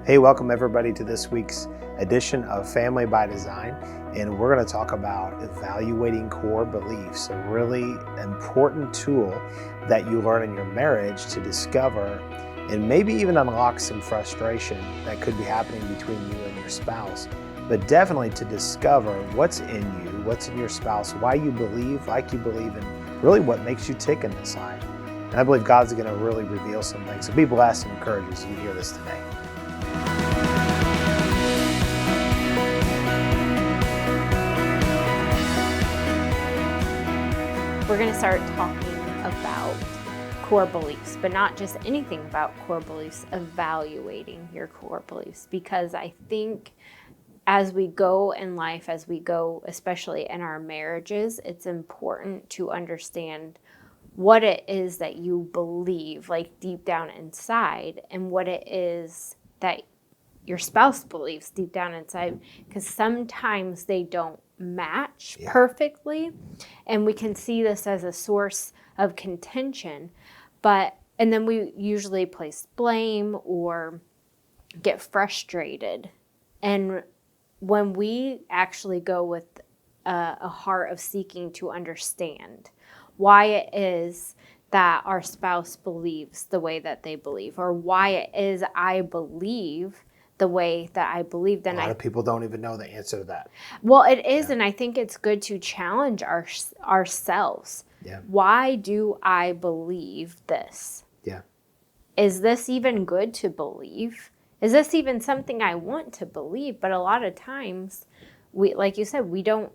Hey, welcome everybody to this week's edition of Family by Design, and we're going to talk about evaluating core beliefs, a really important tool that you learn in your marriage to discover and maybe even unlock some frustration that could be happening between you and your spouse, but definitely to discover what's in you, what's in your spouse, why you believe like you believe, and really what makes you tick in this life. And I believe God's going to really reveal some things. So be blessed and encouraged as you hear this today. We're going to start talking about core beliefs, but not just anything about core beliefs, evaluating your core beliefs. Because I think as we go in life, as we go, especially in our marriages, it's important to understand what it is that you believe, like deep down inside, and what it is that your spouse believes deep down inside, because sometimes they don't match perfectly, and we can see this as a source of contention, and then we usually place blame or get frustrated. And when we actually go with a heart of seeking to understand why it is that our spouse believes the way that they believe, or why it is I believe the way that I believe, then a lot of people don't even know the answer to that. Well, it is, and I think it's good to challenge ourselves. Yeah. Why do I believe this? Yeah. Is this even good to believe? Is this even something I want to believe? But a lot of times, we, like you said, we don't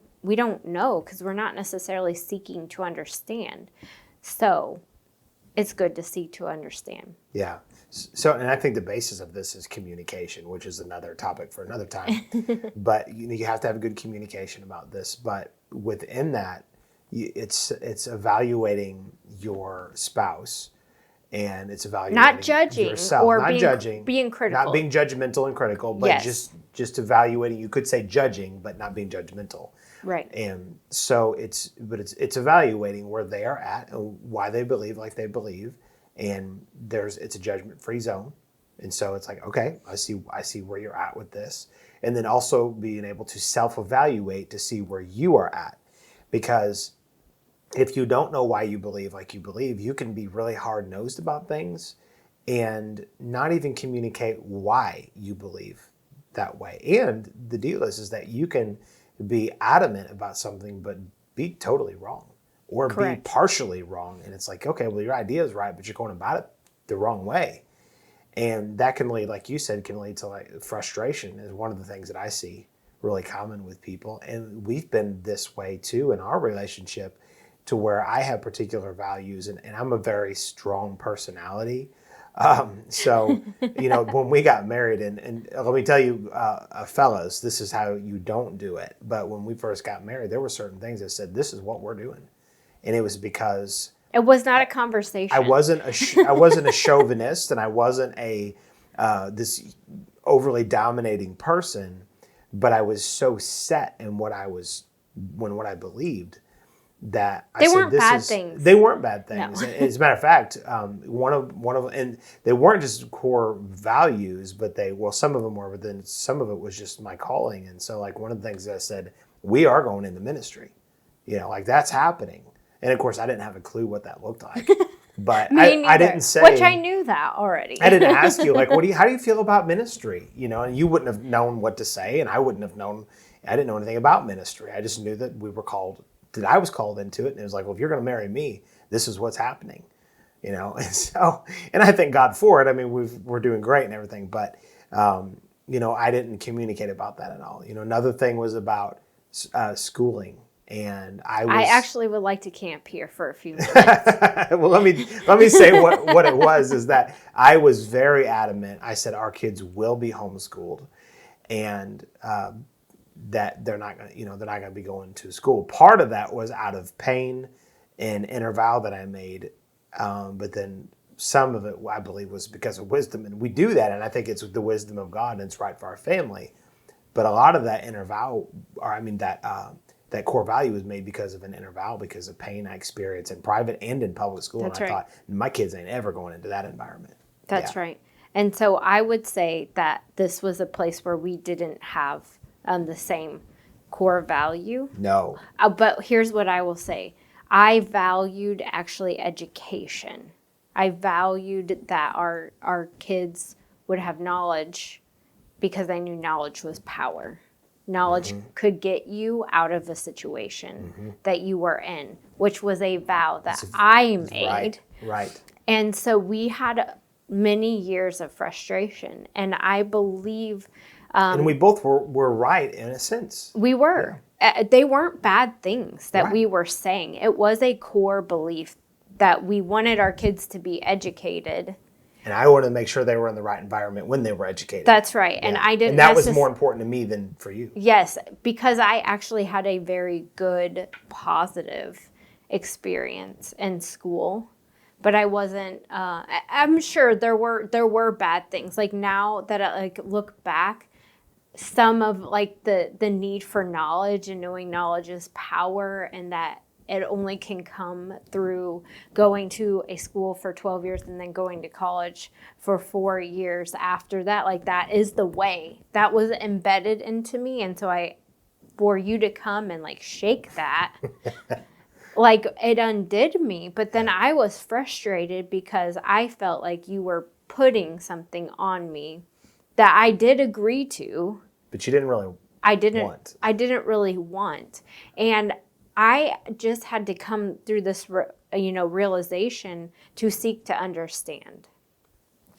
know because we're not necessarily seeking to understand. So it's good to seek to understand. Yeah. So, and I think the basis of this is communication, which is another topic for another time. But you have to have good communication about this. But within that, it's evaluating your spouse, and it's evaluating not judging yourself, or being critical, not being judgmental and critical, but yes. just evaluating. You could say judging, but not being judgmental. Right. And so it's evaluating where they are at and why they believe like they believe. And it's a judgment-free zone. And so it's like, okay, I see where you're at with this. And then also being able to self-evaluate to see where you are at. Because if you don't know why you believe like you believe, you can be really hard-nosed about things and not even communicate why you believe that way. And the deal is that you can be adamant about something but be totally wrong. Or Correct. Be partially wrong. And it's like, okay, well, your idea is right, but you're going about it the wrong way. And that can lead, like you said, can lead to like frustration is one of the things that I see really common with people. And we've been this way too in our relationship to where I have particular values and I'm a very strong personality. So, when we got married and let me tell you, fellas, this is how you don't do it. But when we first got married, there were certain things that said, this is what we're doing. And it was because it was not a conversation. I wasn't a chauvinist, and I wasn't this overly dominating person, but I was so set in what I believed that they weren't bad things. They weren't bad things. No. As a matter of fact, one of and they weren't just core values, but some of them were, but then some of it was just my calling. And so, like one of the things that I said, we are going into ministry, like that's happening. And of course, I didn't have a clue what that looked like, but I didn't say. Which I knew that already. I didn't ask you, like, how do you feel about ministry? And you wouldn't have known what to say, and I wouldn't have known. I didn't know anything about ministry. I just knew that that I was called into it, and it was like, well, if you're going to marry me, this is what's happening, And so, and I thank God for it. I mean, we're doing great and everything, but I didn't communicate about that at all. Another thing was about schooling. And I actually would like to camp here for a few minutes. Well, let me say what it was is that I was very adamant. I said our kids will be homeschooled, and that they're not going to be going to school. Part of that was out of pain and inner vow that I made, but then some of it I believe was because of wisdom, and we do that, and I think it's the wisdom of God and it's right for our family. But a lot of that inner vow, that core value was made because of an inner vow, because of pain I experienced in private and in public school. That's and I right. thought, my kids ain't ever going into that environment. That's right. And so I would say that this was a place where we didn't have the same core value. No. But here's what I will say. I valued actually education. I valued that our kids would have knowledge because I knew knowledge was power. Knowledge could get you out of a situation that you were in, which was a vow that I made. Right. And so we had many years of frustration. And I believe and we both were right in a sense. we were. They weren't bad things that Right. we were saying. It was a core belief that we wanted our kids to be educated. And I wanted to make sure they were in the right environment when they were educated. That's right. And I didn't And that was more important to me than for you. Yes, because I actually had a very good, positive experience in school, but I wasn't. I'm sure there were bad things. Like now that I look back, some of like the need for knowledge and knowing knowledge is power, and that it only can come through going to a school for 12 years and then going to college for 4 years after that. Like that is the way that was embedded into me. And so for you to come and like shake that, like it undid me. But then I was frustrated because I felt like you were putting something on me that I did agree to. But you didn't really I didn't want. I didn't really want. And I just had to come through this, realization to seek to understand.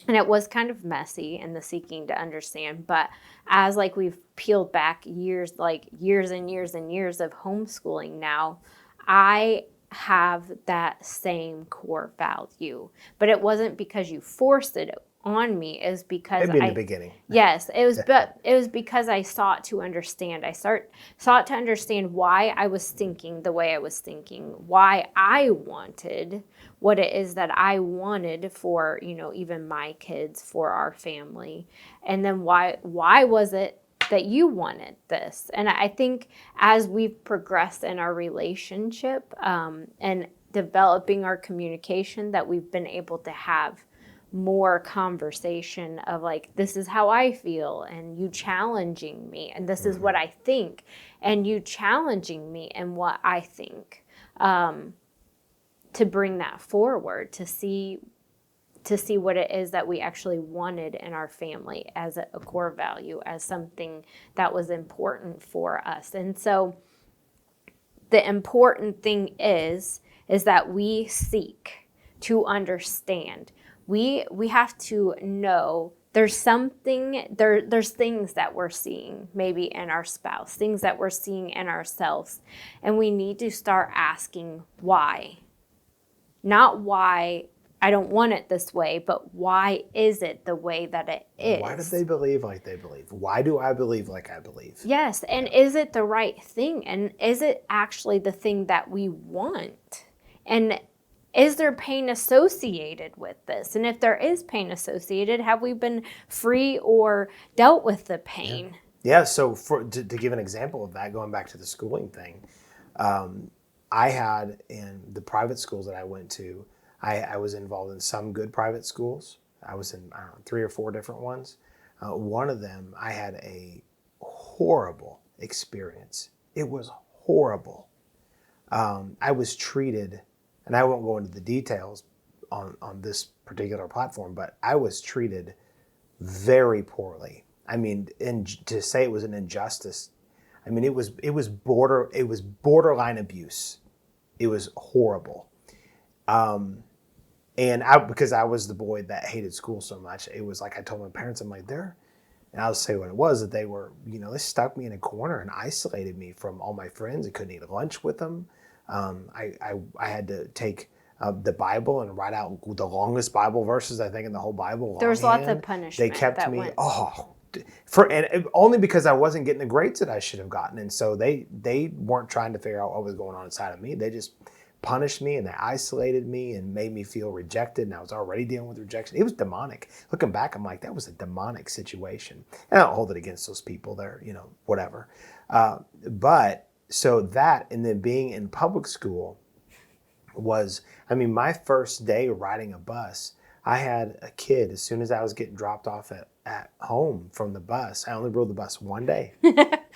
And it was kind of messy in the seeking to understand. But as like we've peeled back years and years and years of homeschooling now, I have that same core value. But it wasn't because you forced it on me, is because Maybe in the beginning. Yes, it was, but it was because I sought to understand. I sought to understand why I was thinking the way I was thinking, why I wanted what it is that I wanted for, even my kids, for our family, and then why was it that you wanted this? And I think as we've progressed in our relationship and developing our communication, that we've been able to have more conversation of like, this is how I feel, and you challenging me, and this is what I think, and you challenging me and what I think, to bring that forward, to see what it is that we actually wanted in our family as a core value, as something that was important for us. And so the important thing is that we seek to understand. We have to know there's something, there's things that we're seeing maybe in our spouse, things that we're seeing in ourselves, and we need to start asking why. Not why I don't want it this way, but why is it the way that it is? Why do they believe like they believe? Why do I believe like I believe? Yes, and is it the right thing? And is it actually the thing that we want? And is there pain associated with this? And if there is pain associated, have we been free or dealt with the pain? Yeah, so to give an example of that, going back to the schooling thing, I had in the private schools that I went to, I was involved in some good private schools. I was in, 3 or 4 different ones. One of them, I had a horrible experience. It was horrible. I was treated, and I won't go into the details on this particular platform, but I was treated very poorly. I mean, and to say it was an injustice, I mean, it was borderline abuse. It was horrible. And because I was the boy that hated school so much, it was like I told my parents, I'm like, and I'll say what it was, that they were, they stuck me in a corner and isolated me from all my friends. I couldn't eat lunch with them. I had to take the Bible and write out the longest Bible verses, I think, in the whole Bible. There was lots of punishment. They kept me, and only because I wasn't getting the grades that I should have gotten. And so they weren't trying to figure out what was going on inside of me. They just punished me and they isolated me and made me feel rejected. And I was already dealing with rejection. It was demonic. Looking back, I'm like, that was a demonic situation. And I don't hold it against those people. They're, whatever. But so that, and then being in public school was, my first day riding a bus, I had a kid, as soon as I was getting dropped off at home from the bus, I only rode the bus one day.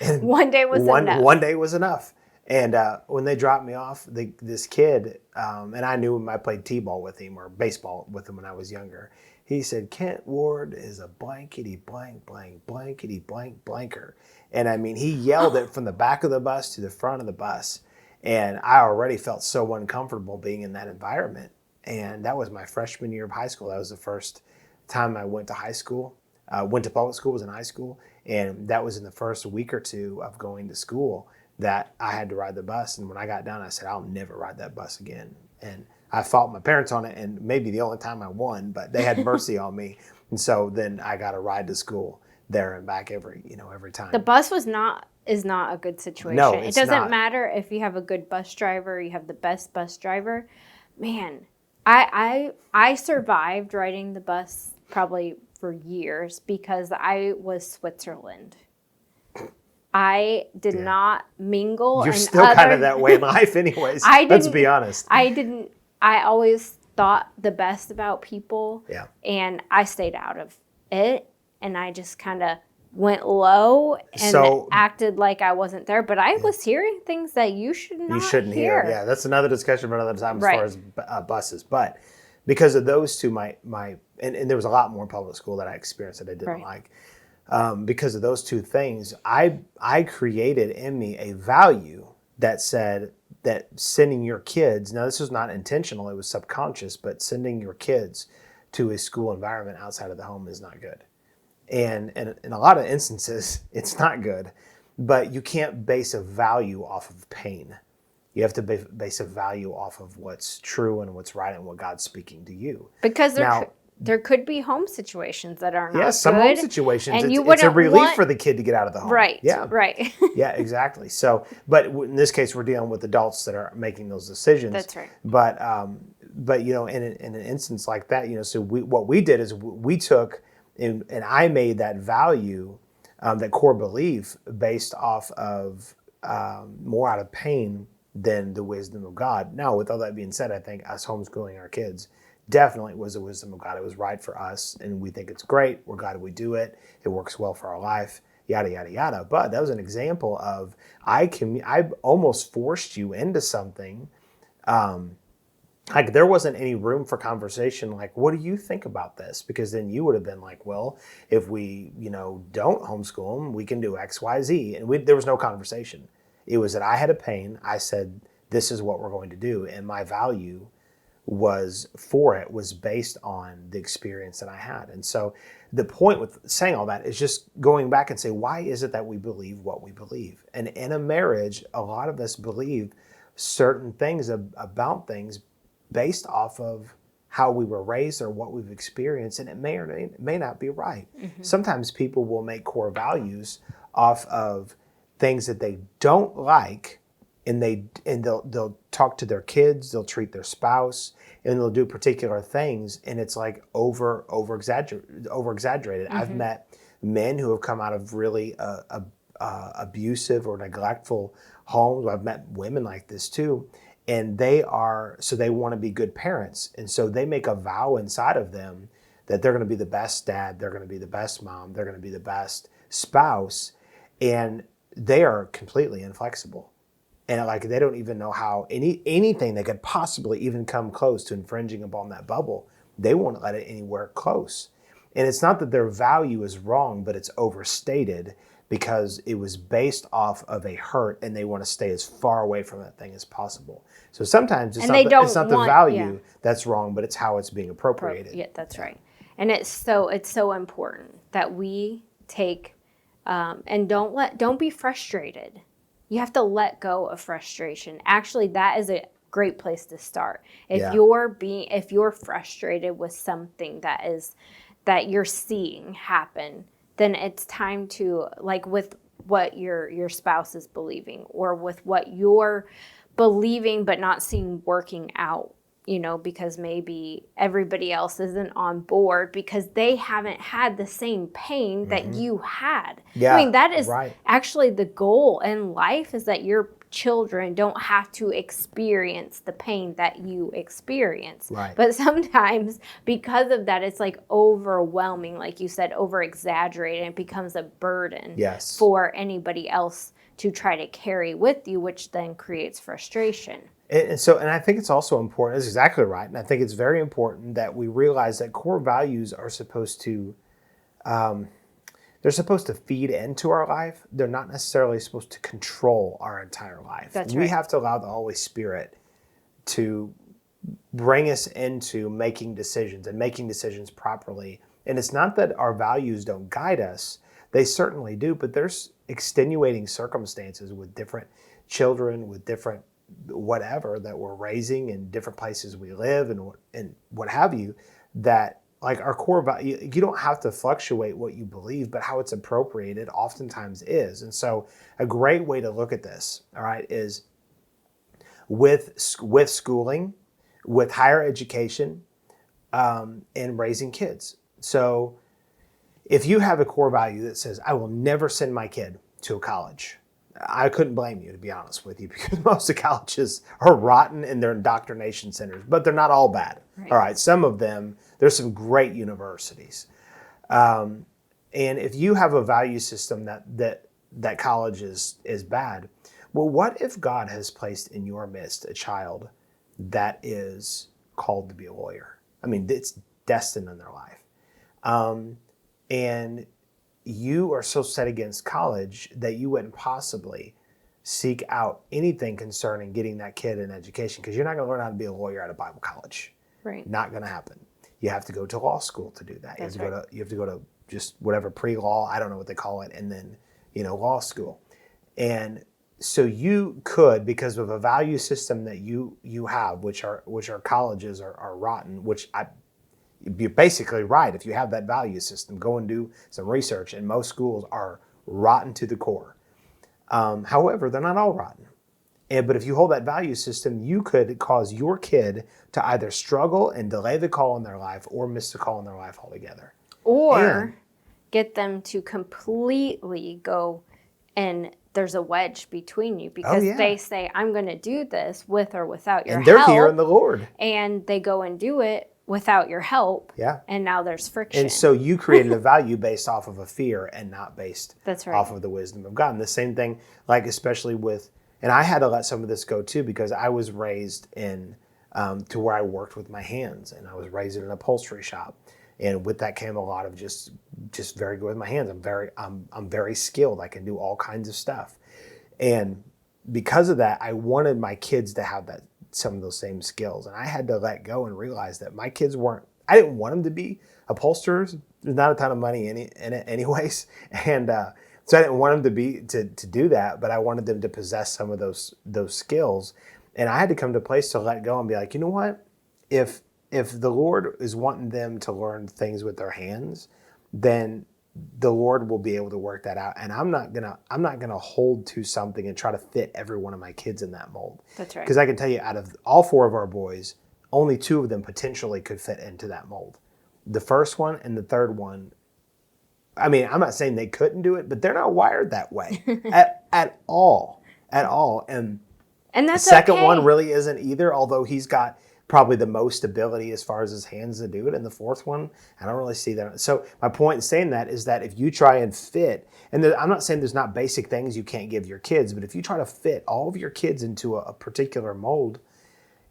And One day was enough. One day was enough. And when they dropped me off, this kid, and I knew him, I played t-ball with him or baseball with him when I was younger. He said, Kent Ward is a blankety blank blank blankety blank blanker. And I mean, he yelled it from the back of the bus to the front of the bus. And I already felt so uncomfortable being in that environment. And that was my freshman year of high school. That was the first time I went to high school. Went to public school, was in high school. And that was in the first week or two of going to school that I had to ride the bus. And when I got done, I said, I'll never ride that bus again. And I fought my parents on it, and maybe the only time I won, but they had mercy on me. And so then I got a ride to school there and back every time. The bus is not a good situation. No, it it's doesn't not. matter if you have a good bus driver, you have the best bus driver. Man, I survived riding the bus probably for years because I was Switzerland. I did not mingle. You're still kind of that way in life anyways. Let's be honest. I always thought the best about people. Yeah. And I stayed out of it. And I just kind of went low and acted like I wasn't there. But I was hearing things that you shouldn't hear. Yeah, that's another discussion for another time as far as buses. But because of those two, and there was a lot more in public school that I experienced that I didn't like. Because of those two things, I created in me a value that said that sending your kids, now this was not intentional, it was subconscious, but sending your kids to a school environment outside of the home is not good. And in a lot of instances, it's not good, but you can't base a value off of pain. You have to base a value off of what's true and what's right and what God's speaking to you. Because there could be home situations that are not good. Some home situations, and it's a relief for the kid to get out of the home. Right, yeah. right. Yeah, exactly. So, but in this case, we're dealing with adults that are making those decisions. That's right. But in an instance like that, so what we did is we took, and I made that value, that core belief based off of more out of pain than the wisdom of God. Now, with all that being said, I think us homeschooling our kids definitely was the wisdom of God. It was right for us, and we think it's great. We're glad we do it. It works well for our life, yada, yada, yada. But that was an example of I almost forced you into something. Like there wasn't any room for conversation. Like, what do you think about this? Because then you would have been like, well, if we, don't homeschool them, we can do X, Y, Z. And there was no conversation. It was that I had a pain. I said, this is what we're going to do. And my value was based on the experience that I had. And so the point with saying all that is just going back and say, why is it that we believe what we believe? And in a marriage, a lot of us believe certain things about things based off of how we were raised or what we've experienced, and it may or may not be right. Mm-hmm. Sometimes people will make core values off of things that they don't like, and they'll talk to their kids, they'll treat their spouse, and they'll do particular things, and it's like over exaggerated. Mm-hmm. I've met men who have come out of really abusive or neglectful homes. I've met women like this too, and they want to be good parents, and so they make a vow inside of them that they're going to be the best dad, they're going to be the best mom, they're going to be the best spouse, and they are completely inflexible. And like they don't even know how anything that could possibly even come close to infringing upon that bubble, they won't let it anywhere close. And it's not that their value is wrong, but it's overstated because it was based off of a hurt, and they want to stay as far away from that thing as possible. So sometimes it's not the value that's wrong, but it's how it's being appropriated. Yeah, that's right. And it's so important that we take and don't be frustrated. You have to let go of frustration. Actually, that is a great place to start. If you're frustrated with something that you're seeing happen, then it's time to, like with what your spouse is believing, or with what you're believing but not seeing working out, because maybe everybody else isn't on board because they haven't had the same pain that you had. Yeah, I mean, that is right. actually the goal in life, is that your children don't have to experience the pain that you experience. Right. But sometimes because of that, it's like overwhelming, like you said, over exaggerated, and it becomes a burden Yes. for anybody else to try to carry with you, which then creates frustration. And I think it's also important, that's exactly right. And I think it's very important that we realize that core values are supposed to, they're supposed to feed into our life. They're not necessarily supposed to control our entire life. That's We right. have to allow the Holy Spirit to bring us into making decisions and making decisions properly. And it's not that our values don't guide us. They certainly do, but there's extenuating circumstances with different children, with different whatever that we're raising in different places we live and what have you, that like our core value, you don't have to fluctuate what you believe, but how it's appropriated oftentimes is. And so a great way to look at this, all right, is with schooling, with higher education, and raising kids. So if you have a core value that says, I will never send my kid to a college, I couldn't blame you, to be honest with you, because most of colleges are rotten and they're indoctrination centers, but they're not all bad. Right. All right, some of them, there's some great universities. And if you have a value system that college is bad, well, what if God has placed in your midst a child that is called to be a lawyer? I mean, it's destined in their life. And you are so set against college that you wouldn't possibly seek out anything concerning getting that kid an education, because you're not going to learn how to be a lawyer at a Bible college. Right. Not going to happen. You have to go to law school to do that. That's you have to go to just whatever pre-law, I don't know what they call it, and then, law school. And so you could, because of a value system that you have, which our colleges are rotten, you're basically right. If you have that value system, go and do some research, and most schools are rotten to the core. However, they're not all rotten. But if you hold that value system, you could cause your kid to either struggle and delay the call in their life or miss the call in their life altogether. Or get them to completely go, and there's a wedge between you because they say, I'm going to do this with or without your help. And they're hearing the Lord. And they go and do it without your help. Yeah. And now there's friction. And so you created a value based off of a fear and not based That's right. off of the wisdom of God. And the same thing, like especially with, and I had to let some of this go too, because I was raised in, to where I worked with my hands, and I was raised in an upholstery shop. And with that came a lot of just very good with my hands. I'm very skilled. I can do all kinds of stuff. And because of that, I wanted my kids to have some of those same skills. And I had to let go and realize that my kids I didn't want them to be upholsterers. There's not a ton of money in it anyways. And so I didn't want them to do that, but I wanted them to possess some of those skills. And I had to come to a place to let go and be like, you know what? If the Lord is wanting them to learn things with their hands, then the Lord will be able to work that out. And I'm not gonna hold to something and try to fit every one of my kids in that mold. That's right. Because I can tell you, out of all 4 of our boys, only 2 of them potentially could fit into that mold. The first one and the third one, I mean, I'm not saying they couldn't do it, but they're not wired that way at all. And that's the second okay. one really isn't either, although he's got probably the most ability as far as his hands to do it. And the fourth one, I don't really see that. So my point in saying that is that if you try and fit, and I'm not saying there's not basic things you can't give your kids, but if you try to fit all of your kids into a particular mold,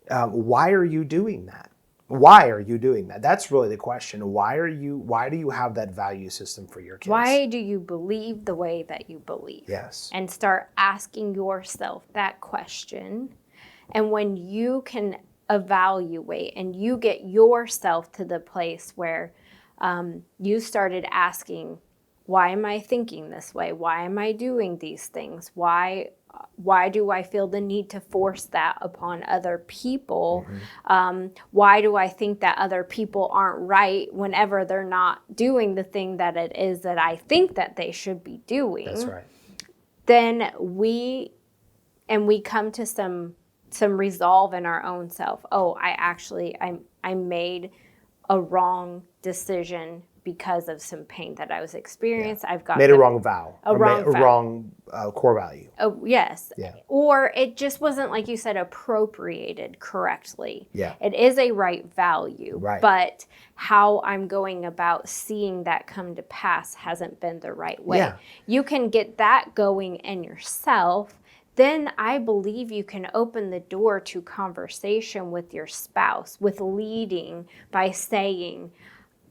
why are you doing that? Why are you doing that? That's really the question. Why do you have that value system for your kids? Why do you believe the way that you believe? Yes. And start asking yourself that question. And when you can evaluate and you get yourself to the place where you started asking, why am I thinking this way? Why am I doing these things? Why do I feel the need to force that upon other people? Mm-hmm. Why do I think that other people aren't right whenever they're not doing the thing that it is that I think that they should be doing? That's right. Then we come to some resolve in our own self. Oh, I made a wrong decision because of some pain that I was experiencing. I've got made a wrong vow. A wrong vow. Wrong core value. Oh, yes. Yeah. Or it just wasn't, like you said, appropriated correctly. Yeah. It is a right value. Right. But how I'm going about seeing that come to pass hasn't been the right way. Yeah. You can get that going in yourself. Then I believe you can open the door to conversation with your spouse, with leading by saying,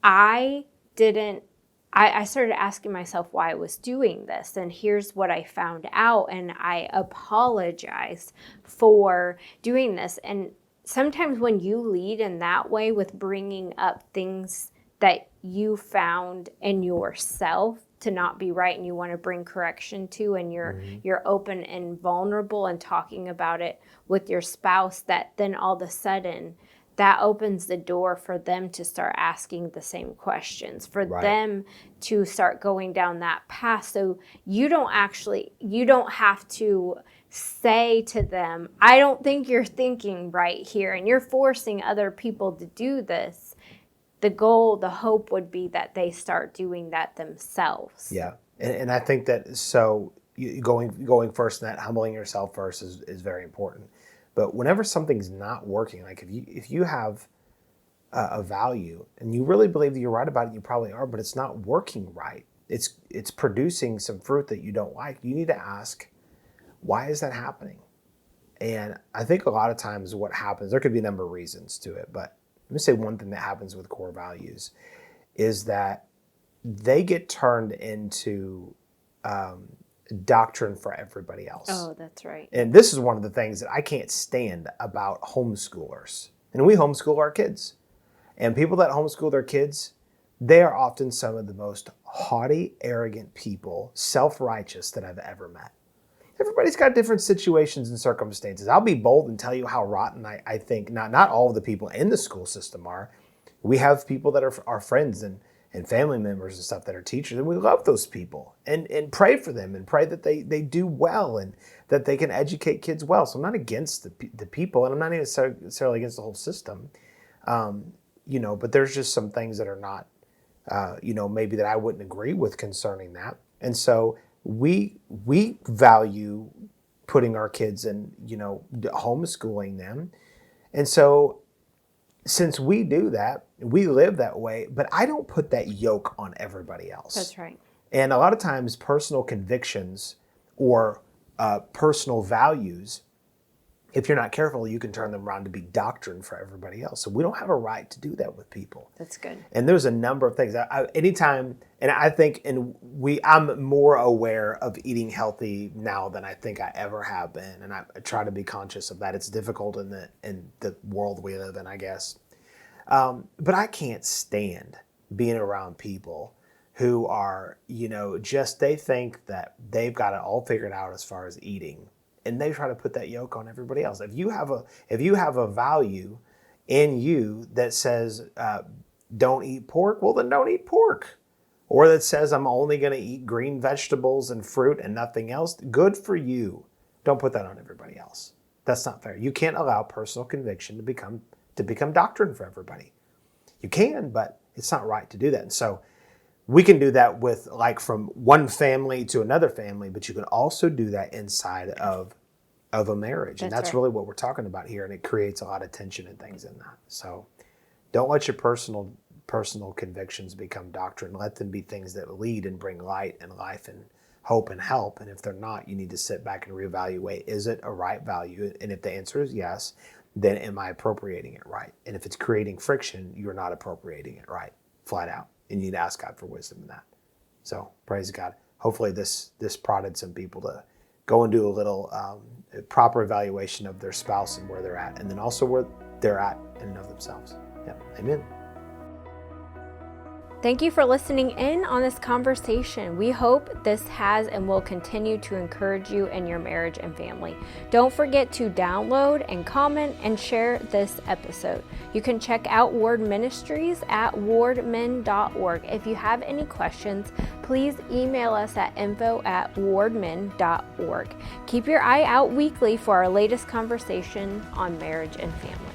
I started asking myself why I was doing this, and here's what I found out, and I apologize for doing this. And sometimes when you lead in that way with bringing up things that you found in yourself to not be right and you want to bring correction to, and you're open and vulnerable and talking about it with your spouse, that then all of a sudden that opens the door for them to start asking the same questions, for them to start going down that path. So you don't have to say to them, I don't think you're thinking right here, and you're forcing other people to do this. The goal, the hope would be that they start doing that themselves. Yeah. And I think that, going first in that, humbling yourself first is very important. But whenever something's not working, like if you have a value and you really believe that you're right about it, you probably are, but it's not working right. It's producing some fruit that you don't like. You need to ask, why is that happening? And I think a lot of times what happens, there could be a number of reasons to it, but let me say one thing that happens with core values is that they get turned into doctrine for everybody else. Oh, that's right. And this is one of the things that I can't stand about homeschoolers. And we homeschool our kids. And people that homeschool their kids, they are often some of the most haughty, arrogant people, self-righteous that I've ever met. Everybody's got different situations and circumstances. I'll be bold and tell you how rotten I think not all of the people in the school system are. We have people that are our friends and family members and stuff that are teachers, and we love those people and pray for them and pray that they do well and that they can educate kids well. So I'm not against the people, and I'm not even necessarily against the whole system, but there's just some things that are not, maybe that I wouldn't agree with concerning that. And so we value putting our kids in, homeschooling them. And so since we do that, we live that way, but I don't put that yoke on everybody else. That's right. And a lot of times personal convictions or personal values, if you're not careful, you can turn them around to be doctrine for everybody else. So we don't have a right to do that with people. That's good. And there's a number of things. Anytime, and I think, I'm more aware of eating healthy now than I think I ever have been, and I try to be conscious of that. It's difficult in the world we live in, I guess. But I can't stand being around people who are, they think that they've got it all figured out as far as eating. And they try to put that yoke on everybody else. If you have a value in you that says don't eat pork, well then don't eat pork. Or that says I'm only going to eat green vegetables and fruit and nothing else, good for you. Don't put that on everybody else. That's not fair. You can't allow personal conviction to become doctrine for everybody. You can, but it's not right to do that. And so we can do that with from one family to another family, but you can also do that inside of a marriage. And that's right. really what we're talking about here. And it creates a lot of tension and things in that. So don't let your personal convictions become doctrine. Let them be things that lead and bring light and life and hope and help. And if they're not, you need to sit back and reevaluate. Is it a right value? And if the answer is yes, then am I appropriating it right? And if it's creating friction, you're not appropriating it right, flat out. And you need to ask God for wisdom in that. So praise God. Hopefully this prodded some people to go and do a little proper evaluation of their spouse and where they're at, and then also where they're at in and of themselves. Yeah. Amen. Thank you for listening in on this conversation. We hope this has and will continue to encourage you in your marriage and family. Don't forget to download and comment and share this episode. You can check out Ward Ministries at wardmen.org. If you have any questions, please email us at info@wardmen.org. Keep your eye out weekly for our latest conversation on marriage and family.